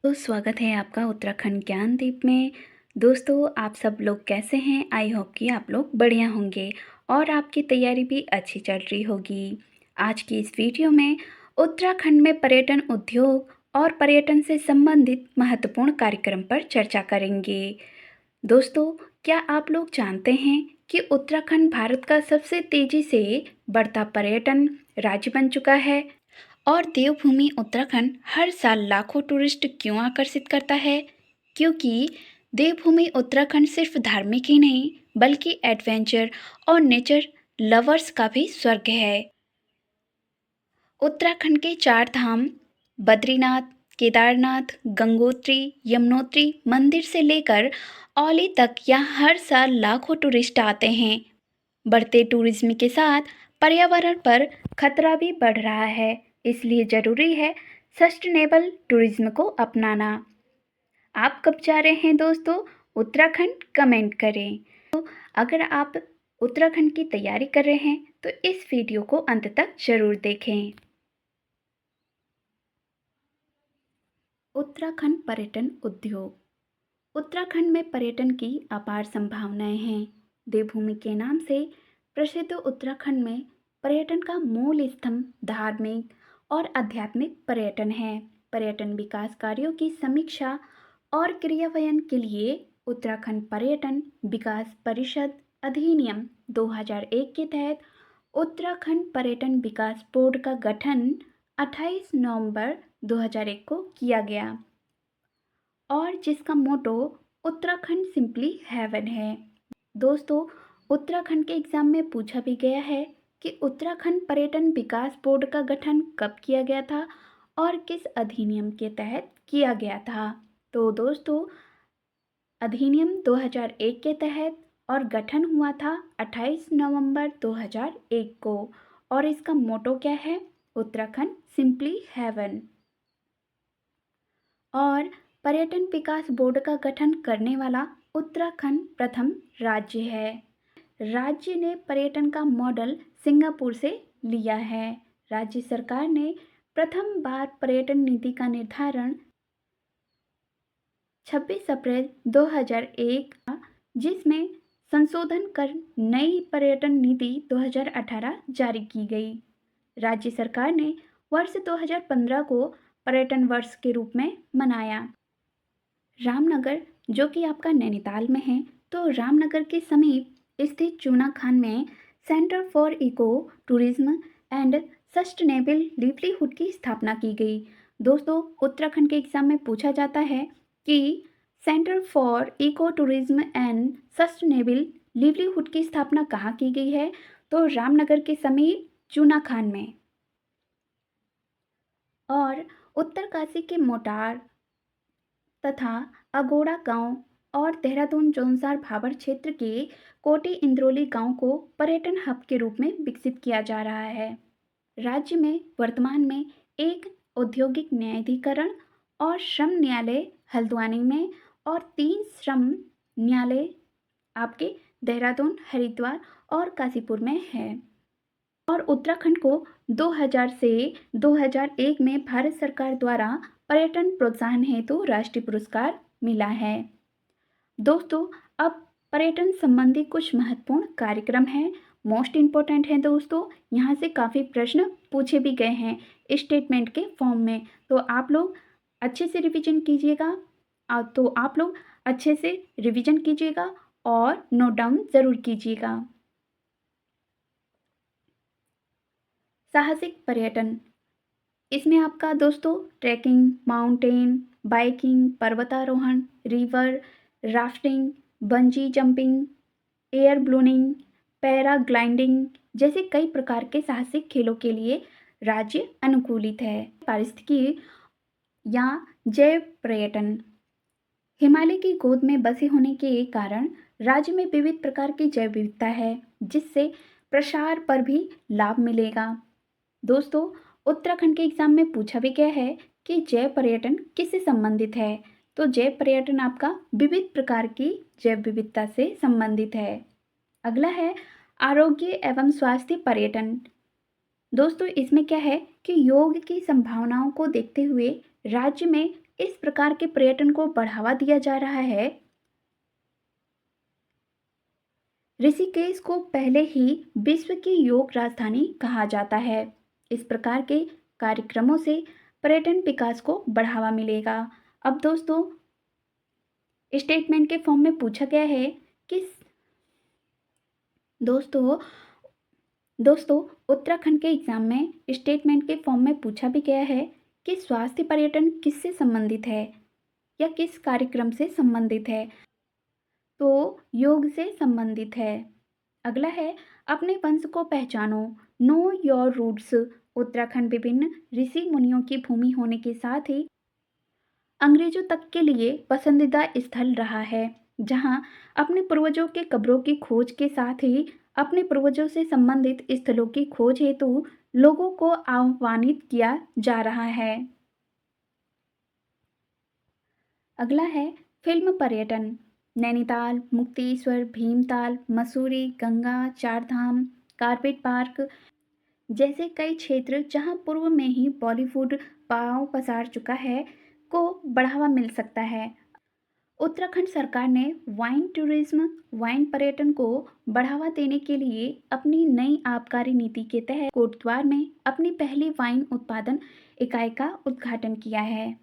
तो स्वागत है आपका उत्तराखंड ज्ञानदीप में। दोस्तों, आप सब लोग कैसे हैं? आई होप कि आप लोग बढ़िया होंगे और आपकी तैयारी भी अच्छी चल रही होगी। आज की इस वीडियो में उत्तराखंड में पर्यटन उद्योग और पर्यटन से संबंधित महत्वपूर्ण कार्यक्रम पर चर्चा करेंगे। दोस्तों, क्या आप लोग जानते हैं कि उत्तराखंड भारत का सबसे तेजी से बढ़ता पर्यटन राज्य बन चुका है? और देवभूमि उत्तराखंड हर साल लाखों टूरिस्ट क्यों आकर्षित करता है? क्योंकि देवभूमि उत्तराखंड सिर्फ धार्मिक ही नहीं बल्कि एडवेंचर और नेचर लवर्स का भी स्वर्ग है। उत्तराखंड के चार धाम बद्रीनाथ, केदारनाथ, गंगोत्री, यमुनोत्री मंदिर से लेकर औली तक यहाँ हर साल लाखों टूरिस्ट आते हैं। बढ़ते टूरिज्म के साथ पर्यावरण पर खतरा भी बढ़ रहा है, इसलिए ज़रूरी है सस्टेनेबल टूरिज्म को अपनाना। आप कब जा रहे हैं दोस्तों उत्तराखंड? कमेंट करें। तो अगर आप उत्तराखंड की तैयारी कर रहे हैं तो इस वीडियो को अंत तक ज़रूर देखें। उत्तराखंड पर्यटन उद्योग। उत्तराखंड में पर्यटन की अपार संभावनाएं हैं। देवभूमि के नाम से प्रसिद्ध उत्तराखंड में पर्यटन का मूल स्तंभ धार्मिक और आध्यात्मिक पर्यटन है। पर्यटन विकास कार्यों की समीक्षा और क्रियान्वयन के लिए उत्तराखंड पर्यटन विकास परिषद अधिनियम 2001 के तहत उत्तराखंड पर्यटन विकास बोर्ड का गठन 28 नवंबर 2001 को किया गया और जिसका मोटो उत्तराखंड सिंपली हेवन है। दोस्तों, उत्तराखंड के एग्जाम में पूछा भी गया है कि उत्तराखंड पर्यटन विकास बोर्ड का गठन कब किया गया था और किस अधिनियम के तहत किया गया था। तो दोस्तों, अधिनियम 2001 के तहत और गठन हुआ था 28 नवंबर 2001 को और इसका मोटो क्या है? Uttarakhand simply heaven. और पर्यटन विकास बोर्ड का गठन करने वाला उत्तराखंड प्रथम राज्य है। राज्य ने पर्यटन का मॉडल सिंगापुर से लिया है। राज्य सरकार ने प्रथम बार पर्यटन नीति का निर्धारण 26 अप्रैल 2001 जिसमें संशोधन कर नई पर्यटन नीति 2018 जारी की गई। राज्य सरकार ने वर्ष 2015 को पर्यटन वर्ष के रूप में मनाया। रामनगर, जो कि आपका नैनीताल में है, तो रामनगर के समीप स्थित चूना खान में centre for eco tourism and sustainable livelihood की स्थापना की गई। दोस्तों, उत्तराखंड के एग्जाम में पूछा जाता है कि centre for eco tourism and sustainable livelihood की स्थापना कहाँ की गई है? तो रामनगर के समीप चूना खान में। और उत्तरकाशी के मोटार तथा अगोड़ा गांव और देहरादून जौनसार भाबर क्षेत्र के कोटी इंद्रोली गांव को पर्यटन हब के रूप में विकसित किया जा रहा है। राज्य में वर्तमान में एक औद्योगिक न्यायाधिकरण और श्रम न्यायालय हल्द्वानी में और 3 श्रम न्यायालय आपके देहरादून, हरिद्वार और काशीपुर में है। और उत्तराखंड को 2000 से 2001 में भारत सरकार द्वारा पर्यटन प्रोत्साहन हेतु राष्ट्रीय पुरस्कार मिला है। दोस्तों, अब पर्यटन संबंधी कुछ महत्वपूर्ण कार्यक्रम हैं, मोस्ट इम्पोर्टेंट हैं दोस्तों। यहाँ से काफ़ी प्रश्न पूछे भी गए हैं स्टेटमेंट के फॉर्म में, तो आप लोग अच्छे से रिवीजन कीजिएगा। और नोट डाउन ज़रूर कीजिएगा। साहसिक पर्यटन, इसमें आपका दोस्तों ट्रैकिंग, माउंटेन बाइकिंग, पर्वतारोहण, river rafting, bungee jumping, air ballooning, paragliding जैसे कई प्रकार के साहसिक खेलों के लिए राज्य अनुकूलित है। पारिस्थितिकी या जैव पर्यटन, हिमालय की गोद में बसे होने के कारण राज्य में विविध प्रकार की जैव विविधता है, जिससे प्रसार पर भी लाभ मिलेगा। दोस्तों, उत्तराखंड के एग्जाम में पूछा भी गया है कि जैव पर्यटन किससे संबंधित है? तो जैव पर्यटन आपका विविध प्रकार की जैव विविधता से संबंधित है। अगला है आरोग्य एवं स्वास्थ्य पर्यटन। दोस्तों, इसमें क्या है कि योग की संभावनाओं को देखते हुए राज्य में इस प्रकार के पर्यटन को बढ़ावा दिया जा रहा है। ऋषिकेश को पहले ही विश्व की योग राजधानी कहा जाता है। इस प्रकार के कार्यक्रमों से पर्यटन विकास को बढ़ावा मिलेगा। अब दोस्तों, स्टेटमेंट के फॉर्म में पूछा गया है कि दोस्तों दोस्तों उत्तराखंड के एग्जाम में स्टेटमेंट के फॉर्म में पूछा भी गया है कि स्वास्थ्य पर्यटन किससे संबंधित है या किस कार्यक्रम से संबंधित है। तो योग से संबंधित है। अगला है अपने वंश को पहचानो, नो योर रूट्स। उत्तराखंड विभिन्न ऋषि मुनियों की भूमि होने के साथ ही अंग्रेजों तक के लिए पसंदीदा स्थल रहा है, जहां अपने पूर्वजों के कब्रों की खोज के साथ ही अपने पूर्वजों से संबंधित स्थलों की खोज हेतु लोगों को आह्वानित किया जा रहा है। अगला है फिल्म पर्यटन। नैनीताल, मुक्तेश्वर, भीमताल, मसूरी, गंगा, चारधाम, कारपेट पार्क जैसे कई क्षेत्र जहां पूर्व में ही बॉलीवुड पांव पसार चुका है को बढ़ावा मिल सकता है। उत्तराखंड सरकार ने वाइन टूरिज्म, वाइन पर्यटन को बढ़ावा देने के लिए अपनी नई आबकारी नीति के तहत कोटद्वार में अपनी पहली वाइन उत्पादन इकाई का उद्घाटन किया है।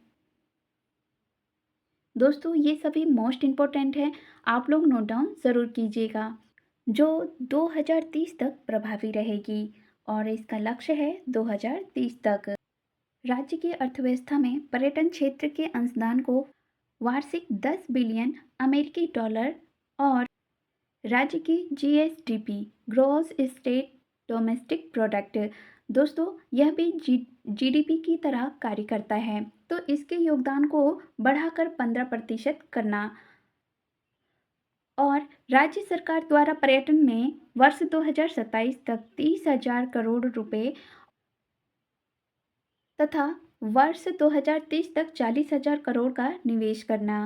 दोस्तों, ये सभी मोस्ट इम्पोर्टेंट है, आप लोग नोट डाउन ज़रूर कीजिएगा। जो 2030 तक प्रभावी रहेगी और इसका लक्ष्य है 2030 तक। राज्य की अर्थव्यवस्था में पर्यटन क्षेत्र के अंशदान को वार्षिक 10 बिलियन अमेरिकी डॉलर और राज्य की GSDP, gross state domestic product, दोस्तों यह भी जीडीपी की तरह कार्य करता है, तो इसके योगदान को बढ़ाकर 15% करना। और राज्य सरकार द्वारा पर्यटन में वर्ष 2027 तक 30,000 करोड़ रुपए तथा वर्ष 2030 तक 40,000 करोड़ का निवेश करना।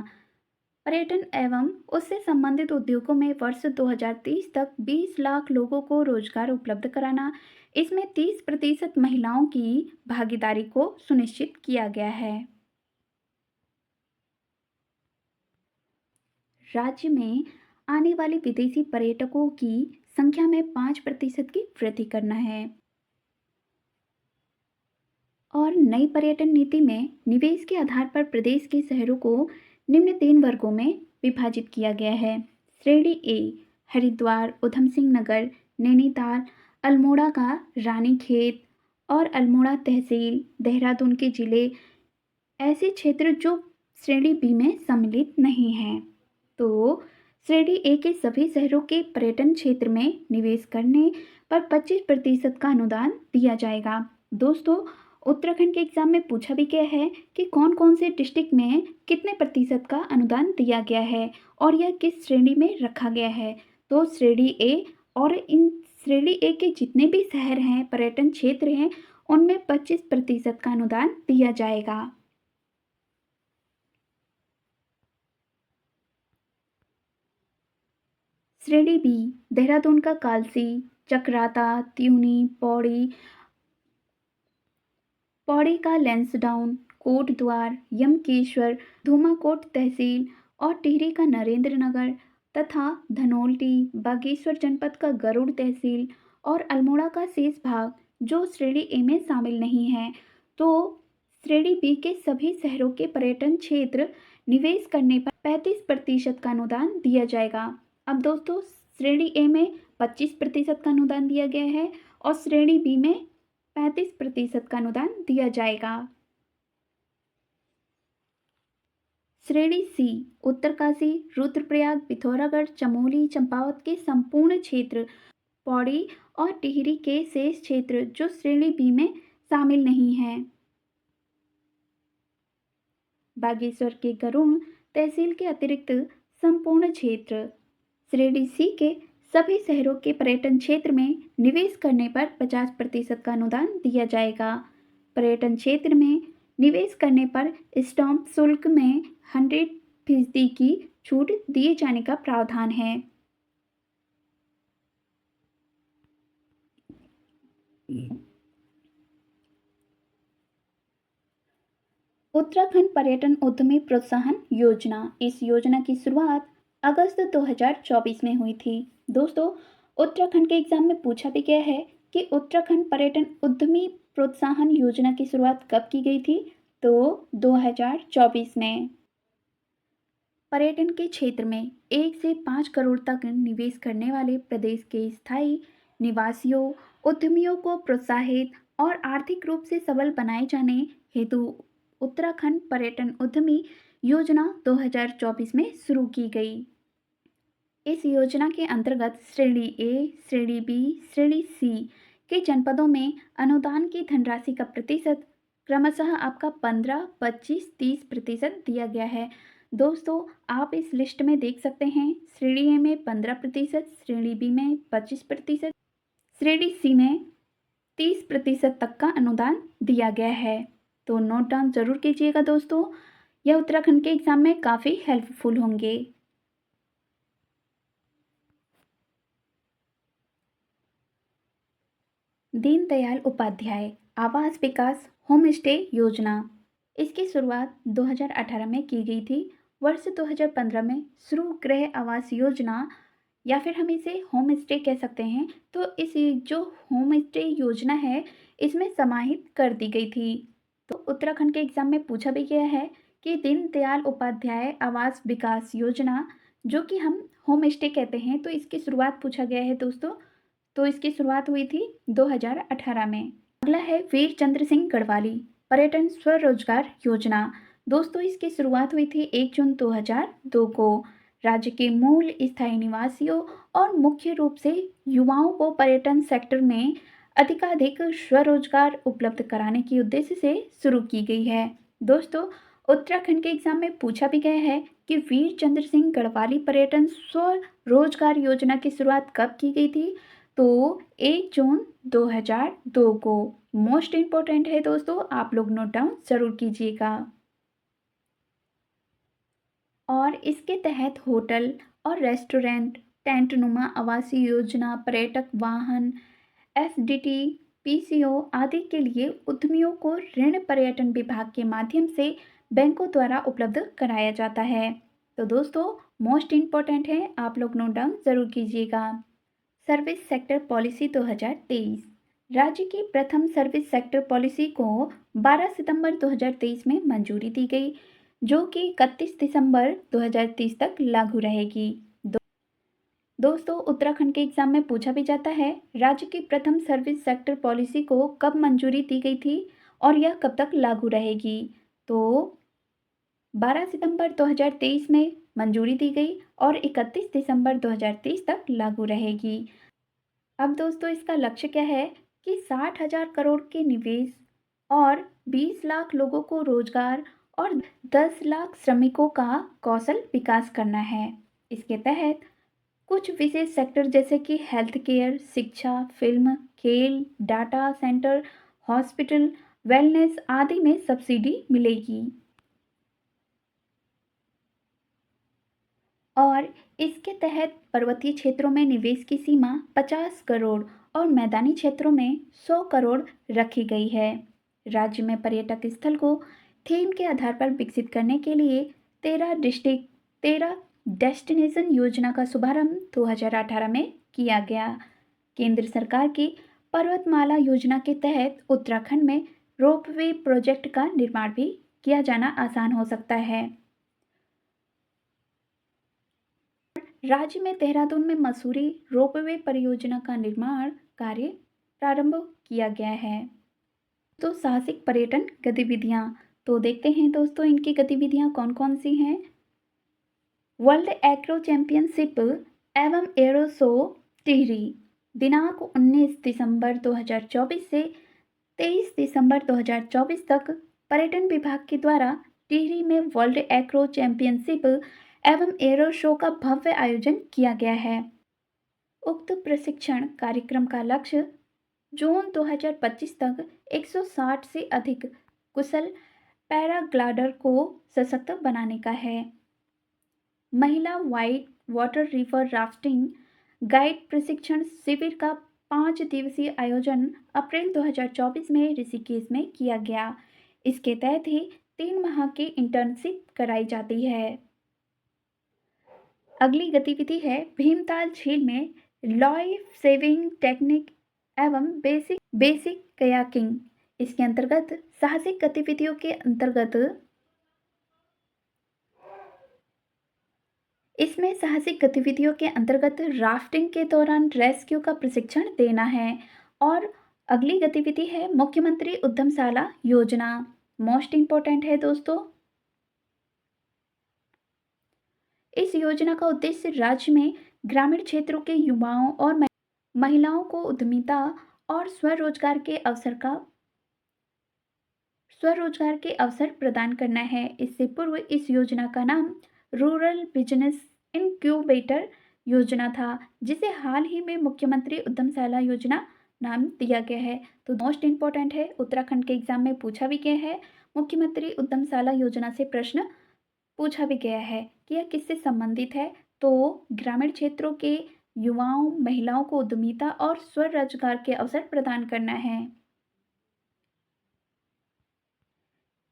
पर्यटन एवं उससे संबंधित उद्योगों में वर्ष 2030 तक 20 लाख लोगों को रोजगार उपलब्ध कराना। इसमें 30% महिलाओं की भागीदारी को सुनिश्चित किया गया है। राज्य में आने वाले विदेशी पर्यटकों की संख्या में 5% की वृद्धि करना है। और नई पर्यटन नीति में निवेश के आधार पर प्रदेश के शहरों को निम्न 3 वर्गों में विभाजित किया गया है। श्रेणी ए हरिद्वार, उधम सिंह नगर, नैनीताल, अल्मोड़ा का रानीखेत और अल्मोड़ा तहसील, देहरादून के जिले ऐसे क्षेत्र जो श्रेणी बी में सम्मिलित नहीं हैं। तो श्रेणी ए के सभी शहरों के पर्यटन क्षेत्र में निवेश करने पर 25% का अनुदान दिया जाएगा। दोस्तों, उत्तराखंड के एग्जाम में पूछा भी गया है कि कौन कौन से डिस्ट्रिक्ट में कितने प्रतिशत का अनुदान दिया गया है और यह किस श्रेणी में रखा गया है। तो श्रेणी ए और इन श्रेणी ए के जितने भी शहर हैं, पर्यटन क्षेत्र हैं, उनमें 25% का अनुदान दिया जाएगा। श्रेणी बी देहरादून का कालसी, चक्राता, त्यूनी, पौड़ी, पौड़ी का लैंसडाउन, कोटद्वार, यमकेश्वर, धूमाकोट तहसील और टिहरी का नरेंद्र नगर तथा धनोल्टी, बागेश्वर जनपद का गरुड़ तहसील और अल्मोड़ा का शेष भाग जो श्रेणी ए में शामिल नहीं है। तो श्रेणी बी के सभी शहरों के पर्यटन क्षेत्र निवेश करने पर 35% का अनुदान दिया जाएगा। अब दोस्तों, श्रेणी ए में 25% का अनुदान दिया गया है और श्रेणी बी में 35% का अनुदान दिया जाएगा। श्रेणी सी उत्तरकाशी, रुद्रप्रयाग, पिथौरागढ़, चमोली, चंपावत के संपूर्ण क्षेत्र, पौड़ी और टिहरी के शेष क्षेत्र जो श्रेणी बी में शामिल नहीं हैं। बागेश्वर के गरुड़ तहसील के अतिरिक्त संपूर्ण क्षेत्र। श्रेणी सी के सभी शहरों के पर्यटन क्षेत्र में निवेश करने पर 50% का अनुदान दिया जाएगा। पर्यटन क्षेत्र में निवेश करने पर स्टाम्प शुल्क में 100% की छूट दिए जाने का प्रावधान है। उत्तराखंड पर्यटन उद्यमी प्रोत्साहन योजना। इस योजना की शुरुआत अगस्त 2024 में हुई थी। दोस्तों, उत्तराखंड के एग्जाम में पूछा भी गया है कि उत्तराखंड पर्यटन उद्यमी प्रोत्साहन योजना की शुरुआत कब की गई थी, तो 2024 में। पर्यटन के क्षेत्र में 1 से 5 करोड़ तक निवेश करने वाले प्रदेश के स्थायी निवासियों, उद्यमियों को प्रोत्साहित और आर्थिक रूप से सबल बनाए जाने हेतु उत्तराखंड पर्यटन उद्यमी योजना 2024 में शुरू की गई। इस योजना के अंतर्गत श्रेणी ए, श्रेणी बी, श्रेणी सी के जनपदों में अनुदान की धनराशि का प्रतिशत क्रमशः आपका 15, 25, 30% दिया गया है। दोस्तों, आप इस लिस्ट में देख सकते हैं, श्रेणी ए में 15%, श्रेणी बी में 25%, श्रेणी सी में 30% तक का अनुदान दिया गया है। तो नोट डाउन जरूर कीजिएगा दोस्तों, यह उत्तराखंड के एग्जाम में काफ़ी हेल्पफुल होंगे। दीनदयाल उपाध्याय आवास विकास होम स्टे योजना। इसकी शुरुआत 2018 में की गई थी। वर्ष 2015 में शुरू गृह आवास योजना या फिर हम इसे होम स्टे कह सकते हैं, तो इस जो होम स्टे योजना है इसमें समाहित कर दी गई थी। तो उत्तराखंड के एग्जाम में पूछा भी गया है कि दीनदयाल उपाध्याय आवास विकास योजना, जो कि हम होम स्टे कहते हैं, तो इसकी शुरुआत पूछा गया है दोस्तों। तो इसकी शुरुआत हुई थी 2018 में। अगला है वीर चंद्र सिंह गढ़वाली पर्यटन स्वरोजगार योजना। दोस्तों, इसकी शुरुआत हुई थी 1 जून 2002 को। राज्य के मूल स्थायी निवासियों और मुख्य रूप से युवाओं को पर्यटन सेक्टर में अधिकाधिक स्वरोजगार उपलब्ध कराने के उद्देश्य से शुरू की गई है। दोस्तों, उत्तराखंड के एग्जाम में पूछा भी गया है कि वीर चंद्र सिंह गढ़वाली पर्यटन स्वरोजगार योजना की शुरुआत कब की गई थी, तो 1 जून 2002 को। मोस्ट इम्पोर्टेंट है दोस्तों, आप लोग नोट डाउन जरूर कीजिएगा। और इसके तहत होटल और रेस्टोरेंट, टेंट नुमा आवासीय योजना, पर्यटक वाहन, एसडीटी, पीसीओ आदि के लिए उद्यमियों को ऋण पर्यटन विभाग के माध्यम से बैंकों द्वारा उपलब्ध कराया जाता है। तो दोस्तों, मोस्ट इम्पोर्टेंट है, आप लोग नोट डाउन जरूर कीजिएगा। Service sector policy 2023। राज्य की प्रथम सर्विस सेक्टर पॉलिसी को 12 सितंबर 2023 में मंजूरी दी गई, जो कि 31 दिसंबर 2030 तक लागू रहेगी। दोस्तों, उत्तराखंड के एग्जाम में पूछा भी जाता है, राज्य की प्रथम सर्विस सेक्टर पॉलिसी को कब मंजूरी दी गई थी और यह कब तक लागू रहेगी। तो 12 सितंबर 2023 में मंजूरी दी गई और 31 दिसंबर 2030 तक लागू रहेगी। अब दोस्तों, इसका लक्ष्य क्या है कि 60,000 करोड़ के निवेश और 20 लाख लोगों को रोजगार और 10 लाख श्रमिकों का कौशल विकास करना है। इसके तहत कुछ विशेष सेक्टर जैसे कि हेल्थ केयर, शिक्षा, फिल्म, खेल, डाटा सेंटर, हॉस्पिटल, वेलनेस आदि में सब्सिडी मिलेगी। और इसके तहत पर्वतीय क्षेत्रों में निवेश की सीमा 50 करोड़ और मैदानी क्षेत्रों में 100 करोड़ रखी गई है। राज्य में पर्यटक स्थल को थीम के आधार पर विकसित करने के लिए 13 डेस्टिनेशन योजना का शुभारंभ 2018 में किया गया। केंद्र सरकार की पर्वतमाला योजना के तहत उत्तराखंड में रोपवे प्रोजेक्ट का निर्माण भी किया जाना आसान हो सकता है। राज्य में देहरादून में मसूरी रोपवे परियोजना का निर्माण कार्य प्रारंभ किया गया है। तो साहसिक पर्यटन गतिविधियां, तो देखते हैं दोस्तों इनकी गतिविधियां कौन कौन सी हैं। वर्ल्ड एक्रो चैंपियनशिप एवं एरो शो टिहरी, दिनांक 19 दिसंबर 2024 से 23 दिसंबर 2024 तक पर्यटन विभाग के द्वारा टिहरी में वर्ल्ड एक्रो चैंपियनशिप एवं एरो शो का भव्य आयोजन किया गया है। उक्त प्रशिक्षण कार्यक्रम का लक्ष्य जून 2025 तक 160 से अधिक कुशल पैराग्लाइडर को सशक्त बनाने का है। महिला white water river rafting guide प्रशिक्षण शिविर का 5 दिवसीय आयोजन अप्रैल 2024 में ऋषिकेश में किया गया। इसके तहत ही 3 माह की इंटर्नशिप कराई जाती है। अगली गतिविधि है भीमताल झील में लाइफ सेविंग टेक्निक एवं बेसिक बेसिक कयाकिंग। इसके अंतर्गत साहसिक गतिविधियों के अंतर्गत इसमें साहसिक गतिविधियों के अंतर्गत राफ्टिंग के दौरान रेस्क्यू का प्रशिक्षण देना है। और अगली गतिविधि है मुख्यमंत्री उद्यमशाला योजना। मोस्ट इंपॉर्टेंट है दोस्तों। इस योजना का उद्देश्य राज्य में ग्रामीण क्षेत्रों के युवाओं और महिलाओं को उद्यमिता और स्वरोजगार के अवसर प्रदान करना है। इससे पूर्व इस योजना का नाम रूरल बिजनेस इनक्यूबेटर योजना था, जिसे हाल ही में मुख्यमंत्री उद्यमशाला योजना नाम दिया गया है। तो मोस्ट इंपॉर्टेंट है, उत्तराखंड के एग्जाम में पूछा भी गया है। मुख्यमंत्री उद्यमशाला योजना से प्रश्न पूछा भी गया है कि यह किससे संबंधित है। तो ग्रामीण क्षेत्रों के युवाओं महिलाओं को उद्यमिता और स्वरोजगार के अवसर प्रदान करना है।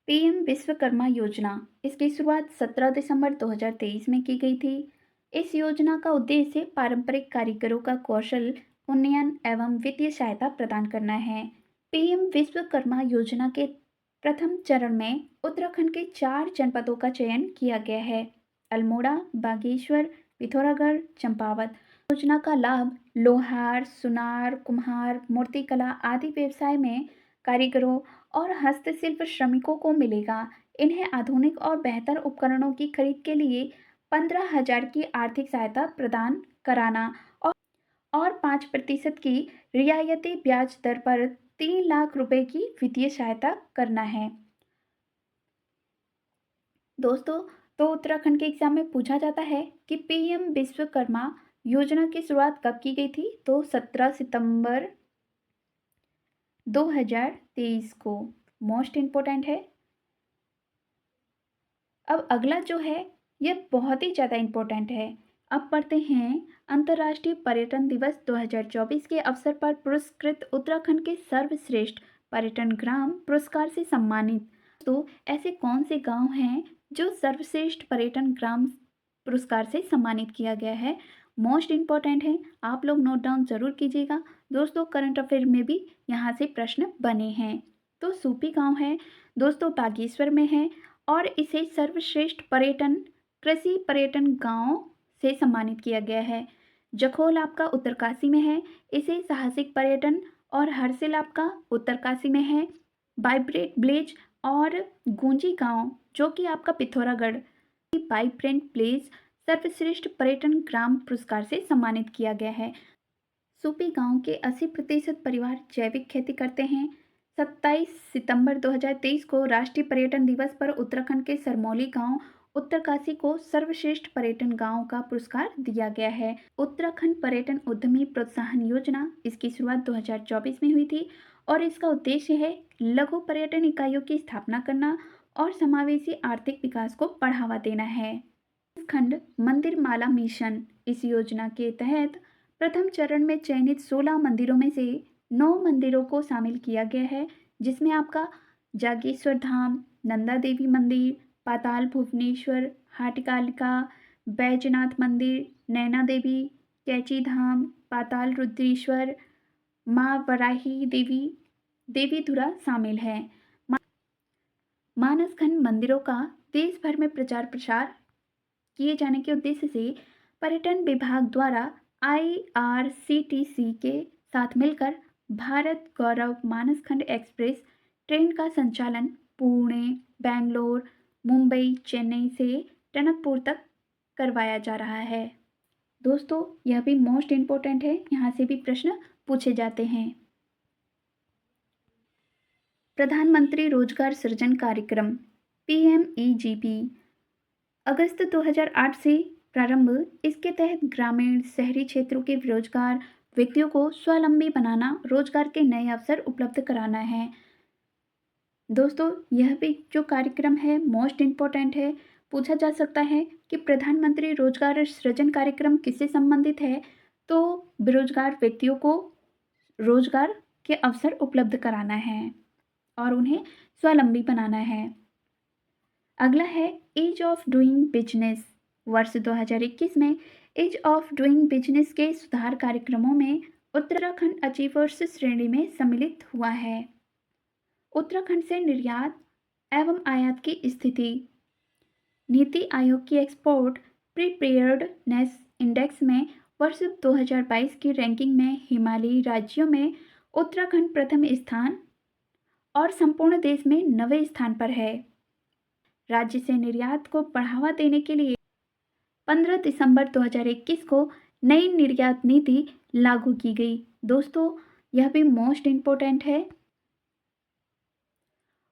पीएम विश्वकर्मा योजना, इसकी शुरुआत 17 दिसंबर 2023 में की गई थी। इस योजना का उद्देश्य पारंपरिक कारीगरों का कौशल उन्नयन एवं वित्तीय सहायता प्रदान करना है। पीएम विश्वकर्मा योजना के प्रथम चरण में उत्तराखंड के 4 जनपदों का चयन किया गया है: अल्मोड़ा, बागेश्वर, पिथौरागढ़, चंपावत। योजना का लाभ लोहार, सुनार, कुम्हार, मूर्तिकला आदि व्यवसाय में कारीगरों और हस्तशिल्प श्रमिकों को मिलेगा। इन्हें आधुनिक और बेहतर उपकरणों की खरीद के लिए 15,000 की आर्थिक सहायता प्रदान कराना और 5% की रियायती ब्याज दर पर 3 लाख रुपए की वित्तीय सहायता करना है। दोस्तों, तो उत्तराखंड के एग्जाम में पूछा जाता है कि पीएम विश्वकर्मा योजना की शुरुआत कब की गई थी। तो 17 सितंबर 2023 को। मोस्ट इम्पोर्टेंट है। अब अगला जो है यह बहुत ही ज़्यादा इम्पोर्टेंट है। अब पढ़ते हैं अंतर्राष्ट्रीय पर्यटन दिवस 2024 के अवसर पर पुरस्कृत उत्तराखंड के सर्वश्रेष्ठ पर्यटन ग्राम पुरस्कार से सम्मानित। तो ऐसे कौन से गांव हैं जो सर्वश्रेष्ठ पर्यटन ग्राम पुरस्कार से सम्मानित किया गया है? मोस्ट इम्पॉर्टेंट है, आप लोग नोट डाउन जरूर कीजिएगा दोस्तों। करंट अफेयर में भी यहाँ से प्रश्न बने हैं। तो सूपी गांव है दोस्तों, बागेश्वर में है और इसे सर्वश्रेष्ठ पर्यटन कृषि पर्यटन गांव से सम्मानित किया गया है। जखोल आपका उत्तरकाशी में है, इसे साहसिक पर्यटन। और हरसिल आपका उत्तरकाशी में है। वाइब्रेट ब्लेज और गूंजी गांव जो कि आपका पिथौरागढ़, वाइब्रेंट ब्लेज सर्वश्रेष्ठ पर्यटन ग्राम पुरस्कार से सम्मानित किया गया है। सूपी गांव के 80% परिवार जैविक खेती करते हैं। 27 सितंबर 2023 को राष्ट्रीय पर्यटन दिवस पर उत्तराखंड के सरमौली गांव उत्तरकाशी को सर्वश्रेष्ठ पर्यटन गांव का पुरस्कार दिया गया है। उत्तराखंड पर्यटन उद्यमी प्रोत्साहन योजना, इसकी शुरुआत 2024 में हुई थी और इसका उद्देश्य है लघु पर्यटन इकाइयों की स्थापना करना और समावेशी आर्थिक विकास को बढ़ावा देना है। खंड मंदिर माला मिशन, इस योजना के तहत प्रथम चरण में चयनित 16 मंदिरों में से 9 मंदिरों को शामिल किया गया है, जिसमें आपका जागेश्वर धाम, नंदा देवी मंदिर, पाताल भुवनेश्वर, हाटकालिका, बैजनाथ मंदिर, नैना देवी, कैची धाम, पाताल रुद्रेश्वर, माँ वराही देवी, देवीधुरा शामिल है। मानसखंड मंदिरों का देश भर में प्रचार प्रसार किए जाने के उद्देश्य से पर्यटन विभाग द्वारा IRCTC के साथ मिलकर भारत गौरव मानसखंड एक्सप्रेस ट्रेन का संचालन पुणे, बेंगलोर, मुंबई, चेन्नई से टनकपुर तक करवाया जा रहा है। दोस्तों, यह भी मोस्ट इम्पोर्टेंट है, यहाँ से भी प्रश्न पूछे जाते हैं। प्रधानमंत्री रोजगार सृजन कार्यक्रम PMEGP अगस्त 2008 से प्रारंभ। इसके तहत ग्रामीण शहरी क्षेत्रों के बेरोजगार व्यक्तियों को स्वावलंबी बनाना, रोजगार के नए अवसर उपलब्ध कराना है। दोस्तों, यह भी जो कार्यक्रम है मोस्ट इम्पोर्टेंट है। पूछा जा सकता है कि प्रधानमंत्री रोजगार सृजन कार्यक्रम किससे संबंधित है। तो बेरोजगार व्यक्तियों को रोजगार के अवसर उपलब्ध कराना है और उन्हें स्वावलंबी बनाना है। अगला है ईज ऑफ डूइंग बिजनेस। वर्ष 2021 में ईज ऑफ डूइंग बिजनेस के सुधार कार्यक्रमों में उत्तराखंड अचीवर्स श्रेणी में सम्मिलित हुआ है। उत्तराखंड से निर्यात एवं आयात की स्थिति। नीति आयोग की एक्सपोर्ट प्रिपेयर्डनेस इंडेक्स में वर्ष 2022 की रैंकिंग में हिमालयी राज्यों में उत्तराखंड प्रथम स्थान और संपूर्ण देश में 9वें स्थान पर है। राज्य से निर्यात को बढ़ावा देने के लिए 15 दिसंबर 2021 को नई निर्यात नीति लागू की गई। दोस्तों, यह भी मोस्ट इम्पोर्टेंट है।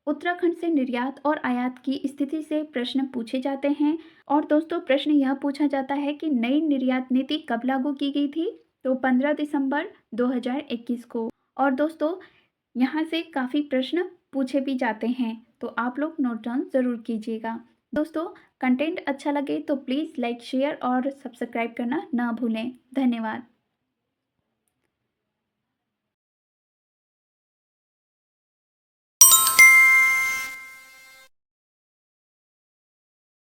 उत्तराखंड से निर्यात और आयात की स्थिति से प्रश्न पूछे जाते हैं। और दोस्तों, प्रश्न यह पूछा जाता है कि नई निर्यात नीति कब लागू की गई थी, तो 15 दिसंबर 2021 को। और दोस्तों, यहाँ से काफ़ी प्रश्न पूछे भी जाते हैं, तो आप लोग नोट डाउन ज़रूर कीजिएगा। दोस्तों, कंटेंट अच्छा लगे तो प्लीज़ लाइक, शेयर और सब्सक्राइब करना ना भूलें। धन्यवाद।